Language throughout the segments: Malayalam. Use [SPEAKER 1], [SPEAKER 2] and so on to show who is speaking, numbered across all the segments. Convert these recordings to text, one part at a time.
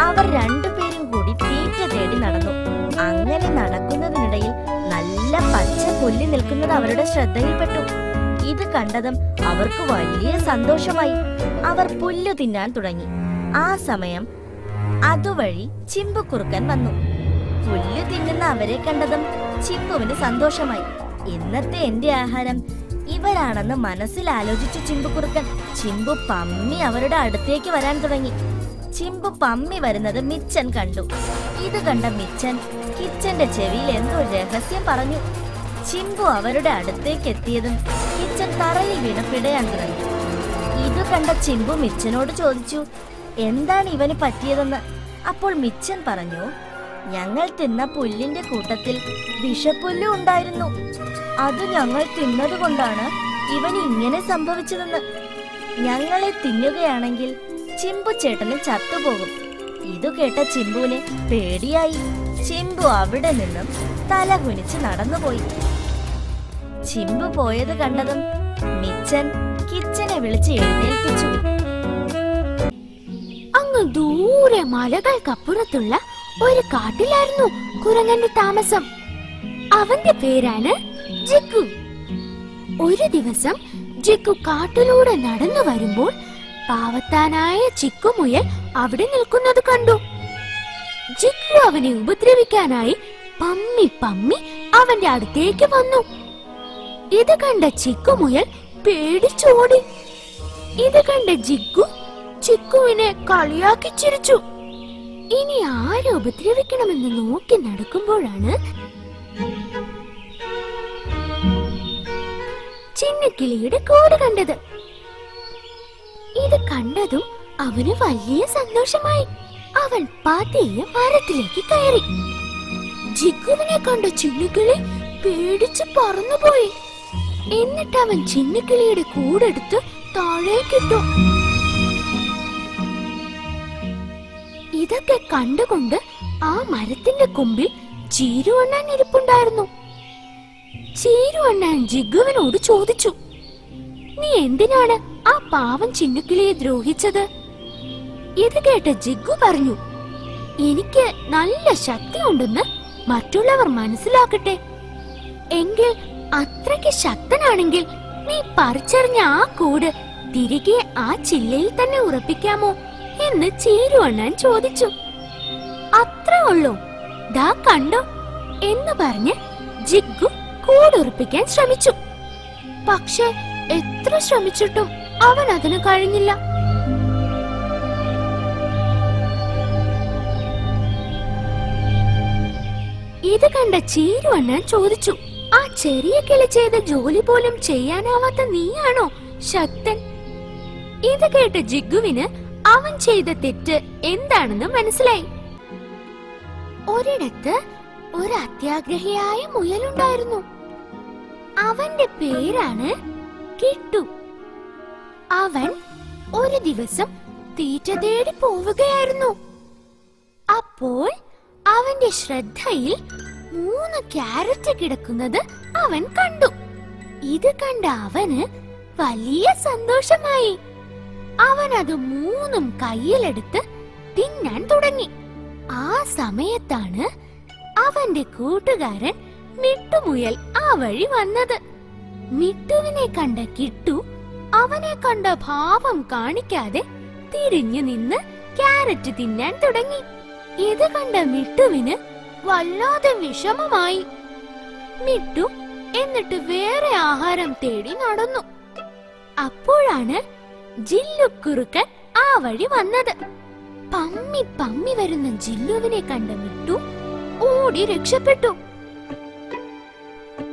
[SPEAKER 1] അവർ രണ്ടുപേരും കൂടി തീറ്റ തേടി നടന്നു. അങ്ങനെ നടക്കുന്നതിനിടയിൽ നല്ല പച്ച പുല്ല് നിൽക്കുന്നത് അവരുടെ ശ്രദ്ധയിൽപ്പെട്ടു. ഇത് കണ്ടതും അവർക്ക് വലിയ സന്തോഷമായി. അവർ പുല്ല് തിന്നാൻ തുടങ്ങി. ആ സമയം അതുവഴി ചിമ്പുക്കുറുക്കൻ വന്നു. പുല്ല് തിന്നുന്ന അവരെ കണ്ടതും ചിമ്പുവിന് സന്തോഷമായി. ഇന്നത്തെ എന്റെ ആഹാരം ഇവരാണെന്ന് മനസ്സിൽ ആലോചിച്ചു ചിമ്പുക്കുറുക്കൻ. ചിമ്പു പമ്മി അവരുടെ അടുത്തേക്ക് വരാൻ തുടങ്ങി. ചിമ്പു പമ്മി വരുന്നത് മിച്ചൻ കണ്ടു. ഇത് കണ്ട മിച്ചൻ കിച്ചന്റെ ചെവിയിൽ എന്തോ രഹസ്യം പറഞ്ഞു. ചിമ്പു അവരുടെ അടുത്തേക്ക് എത്തിയതും കിച്ചൻ തറയിൽ വീണ് പിടയാൻ തുടങ്ങി. ഇത് കണ്ട ചിമ്പു മിച്ചനോട് ചോദിച്ചു, എന്താണ് ഇവന് പറ്റിയതെന്ന്. അപ്പോൾ മിച്ചൻ പറഞ്ഞു, ഞങ്ങൾ തിന്ന പുല്ലിന്റെ കൂട്ടത്തിൽ വിഷപ്പുല്ലും ഉണ്ടായിരുന്നു. അത് ഞങ്ങൾ തിന്നത് കൊണ്ടാണ് ഇവന് ഇങ്ങനെ സംഭവിച്ചതെന്ന്. ഞങ്ങളെ തിന്നുകയാണെങ്കിൽ ചിമ്പു ചേട്ടന് ചത്തുപോകും. ഇതു കേട്ട ചിമ്പുവിന് പേടിയായി. ചിമ്പു അവിടെ നിന്നും തല കുനിച്ച് നടന്നുപോയി. ചിമ്പു പോയത് കണ്ടതും മിച്ചൻ കിച്ചനെ വിളിച്ച് എഴുന്നേൽപ്പിച്ചു.
[SPEAKER 2] അങ്ങ് ദൂരെ മലകൾക്കപ്പുറത്തുള്ള ഒരു കാട്ടിലായിരുന്നു കുരങ്ങന്റെ താമസം. അവന്റെ പേരാണ് ജിഗു. ഒരു ദിവസം ജിഗു കാട്ടിലൂടെ നടന്നു വരുമ്പോൾ പാവത്താനായ ചിക്കുമുയൽ അവിടെ നിൽക്കുന്നത് കണ്ടു. ജിഗു അവനെ ഉപദ്രവിക്കാനായി പമ്മി പമ്മി അവന്റെ അടുത്തേക്ക് വന്നു. ഇത് കണ്ട ചിക്കുമുയൽ പേടിച്ചോടി. ഇത് കണ്ട ജിഗു ചിക്കുവിനെ കളിയാക്കി ചിരിച്ചു. ഇനി ആരെ ഉപദ്രവിക്കണമെന്ന് നോക്കി നടക്കുമ്പോഴാണ് ചിന്നക്കിളിയുടെ കൂട് കണ്ടത്. ഇത് കണ്ടതും അവന് വലിയ സന്തോഷമായി. അവൻ പതിയെ മരത്തിലേക്ക് കയറി. ജിഗുവിനെ കണ്ട ചിന്നക്കിളി പേടിച്ച് പറന്നുപോയി. എന്നിട്ട് അവൻ ചിന്നക്കിളിയുടെ കൂടെടുത്ത് താഴേക്കിട്ടു. ഇതൊക്കെ കണ്ടുകൊണ്ട് ആ മരത്തിന്റെ കൊമ്പിൽ ചീരുവണ്ണാൻ ഇരിപ്പുണ്ടായിരുന്നു. ചീരുവണ്ണാൻ ജിഗുവിനോട് ചോദിച്ചു, നീ എന്തിനാണ് ആ പാവം ചിന്നുക്കിളിയെ ദ്രോഹിച്ചത്? ഇത് കേട്ട ജിഗു പറഞ്ഞു, എനിക്ക് നല്ല ശക്തിയുണ്ടെന്ന് മറ്റുള്ളവർ മനസ്സിലാക്കട്ടെ. എങ്കിൽ അത്രയ്ക്ക് ശക്തനാണെങ്കിൽ നീ പറിച്ചെറിഞ്ഞ ആ കൂട് തിരികെ ആ ചില്ലയിൽ തന്നെ ഉറപ്പിക്കാമോ എന്ന് ചീരുവണ്ണാൻ ചോദിച്ചു. അത്രേ ഉള്ളൂ, ദാ കണ്ടോ എന്ന് പറഞ്ഞ് ജിഗു കൂടുറപ്പിക്കാൻ ശ്രമിച്ചു. പക്ഷെ എത്ര ശ്രമിച്ചിട്ടും അവൻ അതിന് കഴിഞ്ഞില്ല. ഇത് കണ്ട ചീരുവണ്ണാൻ ചോദിച്ചു, ആ ചെറിയ കിളി ചെയ്ത ജോലി പോലും ചെയ്യാനാവാത്ത നീയാണോ ശക്തൻ? ഇത് കേട്ട ജിഗുവിന് അവൻ ചെയ്ത തെറ്റ് എന്താണെന്ന് മനസ്സിലായി. ഒരിടത്ത് ഒരു അത്യാഗ്രഹിയായ മുയലുണ്ടായിരുന്നു. അവന്റെ പേരാണ് കിട്ടു. അവൻ ഒരു ദിവസം തീറ്റ തേടി പോവുകയായിരുന്നു. അപ്പോൾ അവന്റെ ശ്രദ്ധയിൽ 3 ക്യാരറ്റ് കിടക്കുന്നത് അവൻ കണ്ടു. ഇത് കണ്ട അവന് വലിയ സന്തോഷമായി. അവൻ അത് 3ഉം കയ്യിലെടുത്ത് തിന്നാൻ തുടങ്ങി. ആ സമയത്താണ് അവന്റെ കൂട്ടുകാരൻ മിട്ടുമുയൽ ആ വഴി വന്നത്. മിട്ടുവിനെ കണ്ട കിട്ടു അവനെ കണ്ട ഭാവം കാണിക്കാതെ തിരിഞ്ഞു നിന്ന് ക്യാരറ്റ് തിന്നാൻ തുടങ്ങി. ഇത് കണ്ട മിട്ടുവിന് വല്ലാതെ വിഷമമായി. മിട്ടു എന്നിട്ട് വേറെ ആഹാരം തേടി നടന്നു. അപ്പോഴാണ് ജില്ലുക്കുറുക്കൻ ആ വഴി വന്നത്. പമ്മി പമ്മി വരുന്ന ജില്ലുവിനെ കണ്ട മിട്ടു ഓടി രക്ഷപ്പെട്ടു.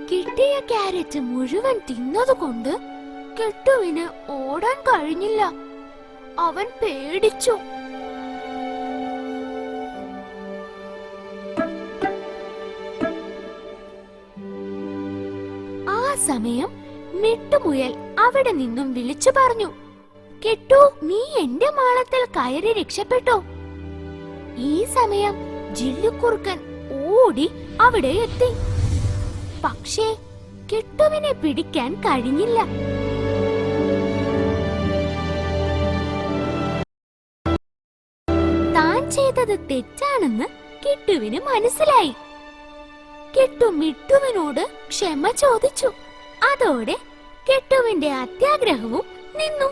[SPEAKER 2] കിട്ടിയ ക്യാരറ്റ് മുഴുവൻ തിന്നതുകൊണ്ട് കിട്ടുവിന് ഓടാൻ കഴിഞ്ഞില്ല. അവൻ പേടിച്ചു. ആ സമയം മിട്ടുമുയൽ അവിടെ നിന്നും വിളിച്ചു പറഞ്ഞു, കിട്ടു, നീ എന്റെ മാളത്തിൽ കയറി രക്ഷപ്പെട്ടോ? ഈ സമയം ജില്ലുക്കുറുക്കൻ ഓടി അവിടെ എത്തി. പക്ഷേ കിട്ടുവിനെ പിടിക്കാൻ കഴിഞ്ഞില്ല. താൻ ചെയ്ത ചെയ്തത് തെറ്റാണെന്ന് കിട്ടുവിന് മനസ്സിലായി. കിട്ടു മിട്ടുവിനോട് ക്ഷമ ചോദിച്ചു. അതോടെ കിട്ടുവിന്റെ അത്യാഗ്രഹവും നിന്നു.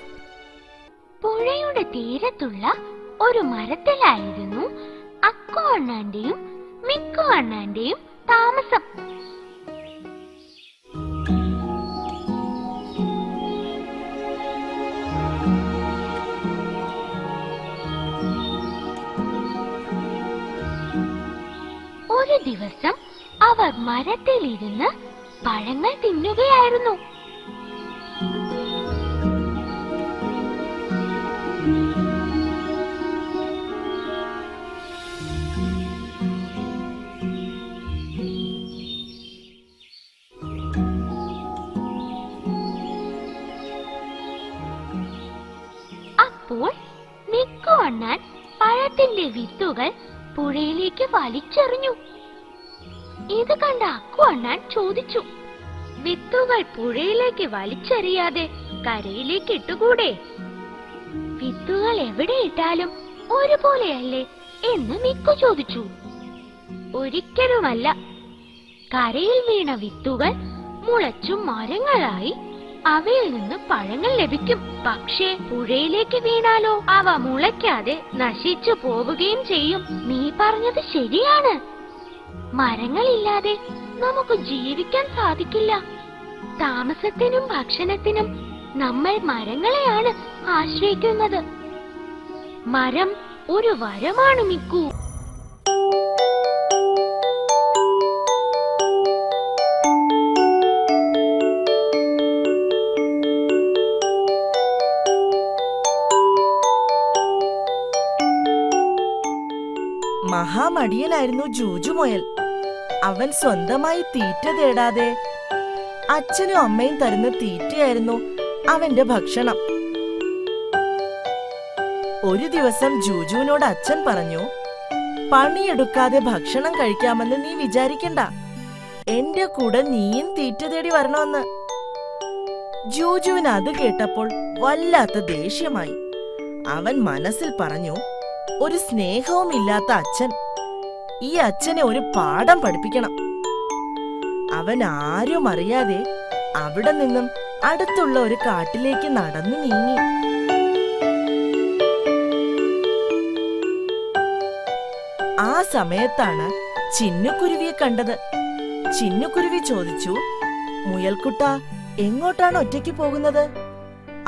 [SPEAKER 2] പുഴയുടെ തീരത്തുള്ള ഒരു മരത്തിലായിരുന്നു അക്കു അണ്ണാന്റെയും മിക്കു അണ്ണാന്റെയും താമസം. ഒരു ദിവസം അവർ മരത്തിലിരുന്ന് പഴങ്ങൾ തിന്നുകയായിരുന്നു. അപ്പോൾ മിക്കു അണ്ണാൻ പഴത്തിന്റെ വിത്തുകൾ പുഴയിലേക്ക് വലിച്ചെറിഞ്ഞു. ഇത് കണ്ട അക്കു അണ്ണാൻ ചോദിച്ചു, വിത്തുകൾ പുഴയിലേക്ക് വലിച്ചെറിയാതെ കരയിലേക്ക് ഇട്ടുകൂടെ? വിത്തുകൾ എവിടെ ഇട്ടാലും ഒരുപോലെയല്ലേ എന്ന് മിക്കു ചോദിച്ചു. ഒരിക്കലുമല്ല. കരയിൽ വീണ വിത്തുകൾ മുളച്ചു മരങ്ങളായി അവയിൽ നിന്ന് പഴങ്ങൾ ലഭിക്കും. പക്ഷേ പുഴയിലേക്ക് വീണാലോ അവ മുളയ്ക്കാതെ നശിച്ചു പോവുകയും ചെയ്യും. നീ പറഞ്ഞത് ശരിയാണ്. മരങ്ങളില്ലാതെ നമുക്ക് ജീവിക്കാൻ സാധിക്കില്ല. താമസത്തിനും ഭക്ഷണത്തിനും നമ്മൾ മരങ്ങളെയാണ് ആശ്രയിക്കുന്നത്. മരം ഒരു വരമാണ് മിക്കു.
[SPEAKER 3] മഹാമടിയനായിരുന്നു ജൂജുമുയൽ. അവൻ സ്വന്തമായി തീറ്റ തേടാതെ അച്ഛനും അമ്മയും തരുന്ന തീറ്റയായിരുന്നു അവന്റെ ഭക്ഷണം. ഒരു ദിവസം ജൂജുവിനോട് അച്ഛൻ പറഞ്ഞു, പണിയെടുക്കാതെ ഭക്ഷണം കഴിക്കാമെന്ന് നീ വിചാരിക്കണ്ട. എന്റെ കൂടെ നീയും തീറ്റ തേടി വരണമെന്ന്. ജൂജുവിന് അത് കേട്ടപ്പോൾ വല്ലാത്ത ദേഷ്യമായി. അവൻ മനസ്സിൽ പറഞ്ഞു, ഒരു സ്നേഹവുമില്ലാത്ത അച്ഛൻ. ഈ അച്ഛനെ ഒരു പാഠം പഠിപ്പിക്കണം. അവൻ ആരും അറിയാതെ അവിടെ നിന്നും അടുത്തുള്ള ഒരു കാട്ടിലേക്ക് നടന്നു നീങ്ങി. ആ സമയത്താണ് ചിന്നുകുരുവിയെ കണ്ടത്. ചിന്നുകുരുവി ചോദിച്ചു, മുയൽക്കുട്ട, എങ്ങോട്ടാണ് ഒറ്റയ്ക്ക് പോകുന്നത്?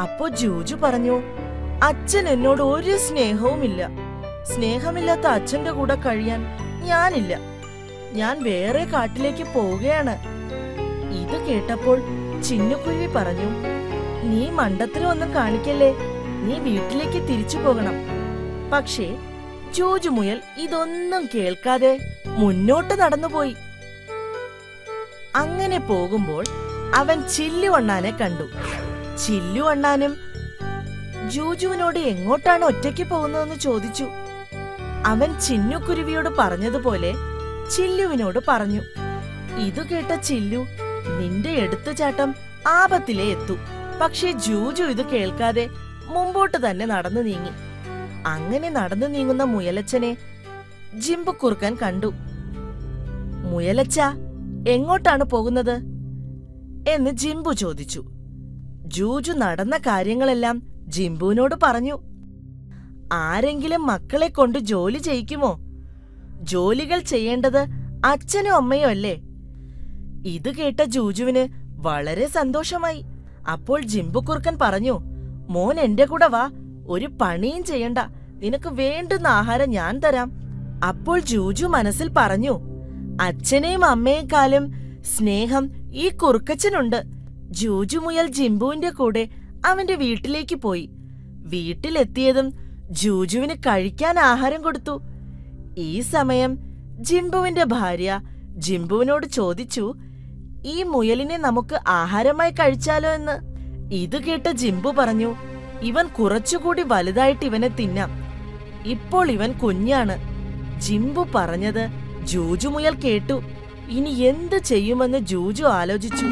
[SPEAKER 3] അപ്പോ ജൂജു പറഞ്ഞു, അച്ഛൻ എന്നോട് ഒരു സ്നേഹവുമില്ല. സ്നേഹമില്ലാത്ത അച്ഛന്റെ കൂടെ കഴിയാൻ ഞാനില്ല. ഞാൻ വേറെ കാട്ടിലേക്ക് പോവുകയാണ്. ഇത് കേട്ടപ്പോൾ ചിന്നുകുരുവി പറഞ്ഞു, നീ മണ്ടത്തരമൊന്നും കാണിക്കല്ലേ. നീ വീട്ടിലേക്ക് തിരിച്ചു പോകണം. പക്ഷേ ജൂജുമുയൽ ഇതൊന്നും കേൾക്കാതെ മുന്നോട്ട് നടന്നുപോയി. അങ്ങനെ പോകുമ്പോൾ അവൻ ചില്ലുവണ്ണാനെ കണ്ടു. ചില്ലുവണ്ണാനും ജൂജുവിനോട് എങ്ങോട്ടാണ് ഒറ്റയ്ക്ക് പോകുന്നതെന്ന് ചോദിച്ചു. അവൻ ചിന്നുകുരുവിയോട് പറഞ്ഞതുപോലെ ചില്ലുവിനോട് പറഞ്ഞു. ഇതു കേട്ട ചില്ലു, നിന്റെ എടുത്തുചാട്ടം ആപത്തിലേ എത്തൂ. പക്ഷേ ജൂജു ഇത് കേൾക്കാതെ മുമ്പോട്ട് തന്നെ നടന്നു നീങ്ങി. അങ്ങനെ നടന്നു നീങ്ങുന്ന മുയലച്ചനെ ജിംബുക്കുറുക്കൻ കണ്ടു. മുയലച്ച, എങ്ങോട്ടാണ് പോകുന്നത് എന്ന് ജിംബു ചോദിച്ചു. ജൂജു നടന്ന കാര്യങ്ങളെല്ലാം ജിംബുവിനോട് പറഞ്ഞു. ആരെങ്കിലും മക്കളെ കൊണ്ട് ജോലി ചെയ്യിക്കുമോ? ജോലികൾ ചെയ്യേണ്ടത് അച്ഛനും അമ്മയും അല്ലേ? ഇത് കേട്ട ജൂജുവിന് വളരെ സന്തോഷമായി. അപ്പോൾ ജിംബുക്കുറുക്കൻ പറഞ്ഞു, മോൻ എന്റെ കൂടെ വാ. ഒരു പണിയും ചെയ്യണ്ട. നിനക്ക് വേണ്ടുന്ന ആഹാരം ഞാൻ തരാം. അപ്പോൾ ജൂജു മനസ്സിൽ പറഞ്ഞു, അച്ഛനെയും അമ്മയെക്കാളും സ്നേഹം ഈ കുറുക്കച്ചനുണ്ട്. ജൂജുമുയൽ ജിംബുവിന്റെ കൂടെ അവന്റെ വീട്ടിലേക്ക് പോയി. വീട്ടിലെത്തിയതും ജൂജുവിന് കഴിക്കാൻ ആഹാരം കൊടുത്തു. ഈ സമയം ജിംബുവിന്റെ ഭാര്യ ജിംബുവിനോട് ചോദിച്ചു, ഈ മുയലിനെ നമുക്ക് ആഹാരമായി കഴിച്ചാലോ എന്ന്. ഇത് കേട്ട ജിംബു പറഞ്ഞു, ഇവൻ കുറച്ചുകൂടി വലുതായിട്ട് ഇവനെ തിന്നാം. ഇപ്പോൾ ഇവൻ കുഞ്ഞാണ്. ജിംബു പറഞ്ഞത് ജൂജുമുയൽ കേട്ടു. ഇനി എന്ത് ചെയ്യുമെന്ന് ജൂജു ആലോചിച്ചു.